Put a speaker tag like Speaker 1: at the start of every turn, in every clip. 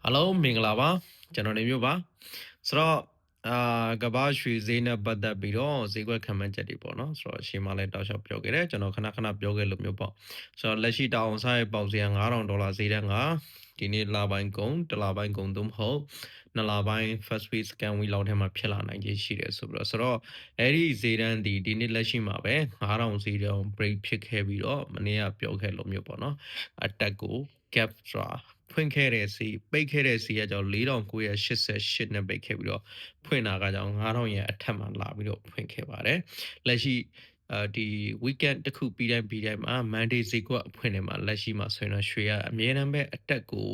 Speaker 1: အားလုံးမင်္ဂလာပါကျွန်တော်နေမျိုးပါဆိုတော့ကမ္ဘာရွှေဈေးနဲ့ပတ်သက်ပြီးတော့ဈေးကွက်ခံမှန်းချက်တွေပေါ့နော်ဆိုတော့အချိန်မှလည်းတောက်လျှောက်ပြောခဲ့တယ်ကျွန်တော်ခဏပြောခဲ့လို့မျိုးပေါ့ဆိုတော့လက်ရှိတောင်ဆိုင်ပေါက်ဈေး$9000ဈေးတန်းကဒီနေ့လပိုင်းကုန်တစ်လပိုင်းကုန်သို့မဟုတ်နှစ်လပိုင်း first week scan week လောက်ထဲမှာဖြစ်လာနိုင်ခြေရှိတယ်ဆိုတော့အဲ့ဒီဈေးတန်းဒီနေ့လက်ရှိမှာပဲ9000ဈေးတန်း break ဖြစ်ခဲ့ပြီးတော့မနေ့ကပြောခဲ့လို့မျိုးပေါ့နော်အတက်ကို gap ဆိုတာဖွင့်ခဲ့တဲ့စီပိတ်ခဲ့တဲ့စီကကြောင့်4988နဲ့ပိတ်ခဲ့ပြီးတော့ဖွင့်တာကကြောင့်9000ရဲ့အထက်မှာလာပြီးတော့ဖွင့်ခဲ့ပါတယ်လက်ရှိဒီ weekend တစ်ခုပြီးတိုင်းမှာ Monday ဈေးကွက်အဖွင့်နေမှာလက်ရှိမှာဆိုရင်တော့ရွှေကအမြဲတမ်းပဲအတက်ကို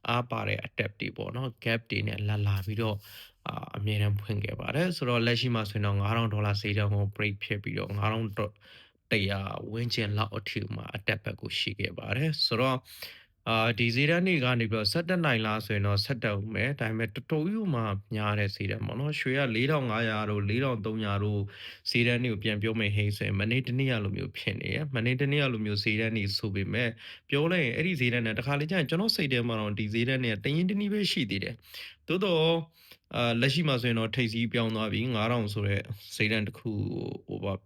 Speaker 1: အားပါတဲ့အတက်တွေပေါ့နော် gap တွေနဲ့လာပြီးတော့အမြဲတမ်းဖွင့်ခဲ့ပါတယ်ဆိုတော့လက်ရှိမှာဆိုရင်တော့$9000ဈေးတန်းကို break ဖြစ်ပြီးတော့9100ဝန်းကျင်လောက်အထိမှာအတက်ဘက်ကိုရှိခဲ့ပါတယ်ဆိုတော့ဒီဈေးတန်းတွေကနေပြီးတော့17နိုင်လားဆိုရင်တော့17ဦးမယ်ဒါပေမဲ့တော်တော်ကြီးမှများတဲ့ဈေးတန်းပေါ့နော်ရွှေက4500တို့4300တို့ဈေးတန်းတွေကိုပြန်ပြောမယ်ဟိဆိုရင်မနေ့တနေ့ကလိုမျိုးဖြစ်နေရမနေ့တနေ့ကလိုမျိုးဈေးတန်းတွေဆိုပေမဲ့ပြောလိုက်ရင်အဲ့ဒီဈေးတန်းနဲ့တခါလေကျရင်ကျွန်တော်စိတ်ထဲမှာတော့ဒီဈေးတန်းတွေကတရင်တနည်းပဲရှိသေးတယ်သို့တော့လက်ရှိမှာဆိုရင်တော့ထိပ်စီးပြောင်းသွားပြီ9000ဆိုတဲ့ဈေးတန်းတစ်ခု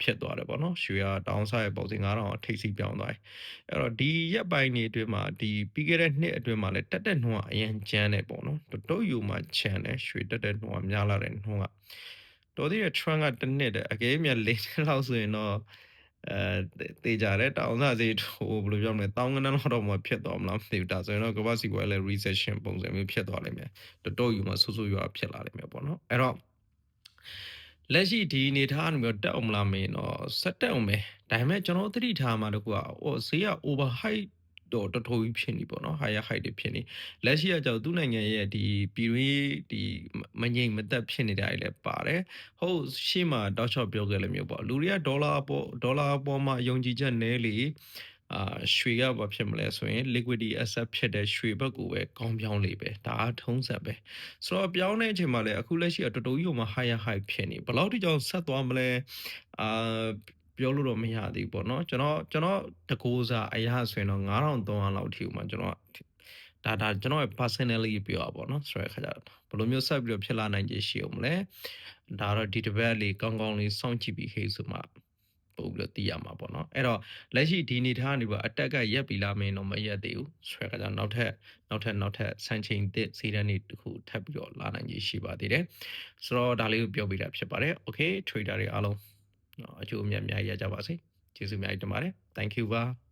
Speaker 1: ဖြစ်သွားတယ်ပေါ့နော်ရွှေကတောင်းစားရဲ့ပုံစံ9000ထိပ်စီးပြောင်းသွားတယ်အဲ့တော့ဒီရက်ပိုင်းတွေအတွင်းမှာဒီပြီးခဲ့တဲ့နှစ်အတွင်းမှာလည်းတက်နှုန်းကအရင်ကျန်းတယ်ပေါ့နော်တော်ယူမှချန်တယ်ရွှေတက်နှုန်းကများလာတဲ့နှုန်းကတော်သေးတဲ့ trend ကတစ်နှစ်တဲ့အကယ်၍4နှစ်လောက်ဆိုရင်တော့တေးကြတယ်တောင်းစားစေးဘယ်လိုပြောမလဲတောင်းကနန်းလောက်တော့မှဖြစ်သွားမလားမသိဘူးဒါဆိုရင်တော့ကမ္ဘာစီကွဲလည်း recession ပုံစံမျိုးဖြစ်သွားလိမ့်မယ်တော်ယူမှဆူဆူရွာဖြစ်လာလိမ့်မယ်ပေါ့နော်အဲ့တော့လက်ရှိဒီအနေထားကနေပြီးတက်အောင်မလားမင်းတော့ဆက်တက်အောင်ပဲဒါပေမဲ့ကျွန်တော်သတိထားမှာတကူကဈေးက over height တော်တော်ကြီးဖြစ်နေပေါ့နော် higher height တွေဖြစ်နေလက်ရှိကကြောင့်သူ့နိုင်ငံရဲ့ဒီပြည်တွင်းဒီမငြိမ်မသက်ဖြစ်နေတာတွေလည်းပါတယ်ဟုတ်ရှေ့မှာတောက်ချော့ပြောခဲ့လို့မျိုးပေါ့လူတွေကဒေါ်လာပေါ်မှာယုံကြည်ချက်နည်းလေရွှေကဘာဖြစ်မလဲဆိုရင် liquidity asset ဖြစ်တဲ့ရွှေဘက်ကိုပဲကောင်းပြောင်းလေပဲဒါအထုံးစံပဲဆိုတော့ပြောင်းတဲ့အချိန်မှာလည်းအခုလက်ရှိကတော်တော်ကြီးမှ higher high ဖြစ်နေဘယ်လောက်ထိကြောင့်ဆက်သွားမလဲအာပြောလို့တော့မရသေးဘူးပေါ့နော်ကျွန်တော်တကိုးစားအရာဆိုရင်တော့9300လောက်ထိဥမှာကျွန်တော်ဒါကျွန်တော်ရဲ့ personally ပြောတာပေါ့နော်ဆိုတဲ့အခါကျဘယ်လိုမျိုးဆက်ပြီးတော့ဖြစ်လာနိုင်ခြေရှိအောင်မလဲဒါတော့ဒီတစ်ပတ်လေးကောင်းလေးစောင့်ကြည့်ပြီးဟေးဆိုမှပို့ပြီးတော့သိရမှာပေါ့နော်အဲ့တော့လက်ရှိဒီအနေထားကနေပြီးအတက်ကရက်ပြီလားမင်းတော့မရက်သေးဘူးဆိုတဲ့အခါကျနောက်ထပ်စံချိန်သစ်စီးတန်းတွေတခုထပ်ပြီးတော့လာနိုင်ခြေရှိပါသေးတယ်ဆိုတော့ဒါလေးကိုပြောပြတာဖြစ်ပါတယ် okay trader တွေအားလုံးအကျိုးအမြတ်အများကြီးရကြပါစေကျေးဇူးအများကြီးတင်ပါတယ် thank you ပါ